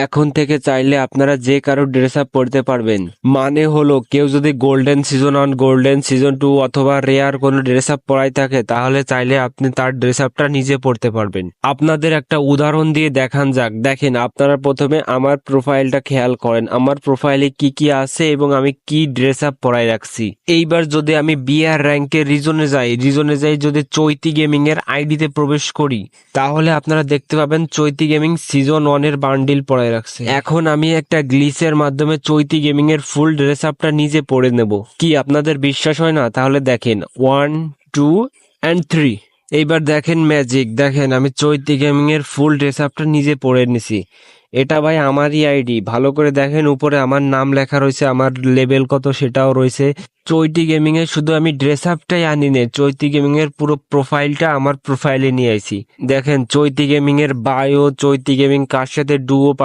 এখন থেকে চাইলে আপনারা যে কারো ড্রেস আপ পড়তে পারবেন। মানে হলো কেউ যদি গোল্ডেন সিজন 1, গোল্ডেন সিজন 2 অথবা রেয়ার কোনো ড্রেস আপ পরাই থাকে তাহলে চাইলে আপনি তার ড্রেস আপটা নিজে পড়তে পারবেন। আপনাদের একটা উদাহরণ দিয়ে দেখান যাক। দেখেন, আপনারা প্রথমে আমার প্রোফাইলটা খেয়াল করেন, আমার প্রোফাইলে কি কি আছে এবং আমি কি ড্রেস আপ পরাই রাখছি। এইবার যদি আমি বিআর র্যাঙ্কের রিজনে যাই যদি চৈতি গেমিং এর আইডিতে প্রবেশ করি তাহলে আপনারা দেখতে পাবেন চৈতি গেমিং সিজন 1 এর বান্ডিল পরাই রাখছে। এখন আমি একটা গ্লিচের মাধ্যমে চৈতি গেমিং এর ফুল ড্রেস আপটা নিজে পরে নেব। কি আপনাদের বিশ্বাস হয় না? তাহলে দেখেন 1, 2 and 3। এইবার দেখেন ম্যাজিক, দেখেন আমি চৈতি গেমিং এর ফুল ড্রেস আপটা নিজে পরে নিছি। এটা ভাই আমারই আইডি, ভালো করে দেখেন উপরে আমার নাম লেখা রয়েছে, আমার লেভেল কত সেটাও রয়েছে। চৈতি গেমিং এর শুধু আমি ড্রেস আপটাই আনি নে, চৈতি গেমিং এর পুরো প্রোফাইলটা আমার প্রোফাইলে নিয়ে আইছি। দেখেন চৈতি গেমিং এর বায়ো, চৈতি গেমিং কার সাথে ডুও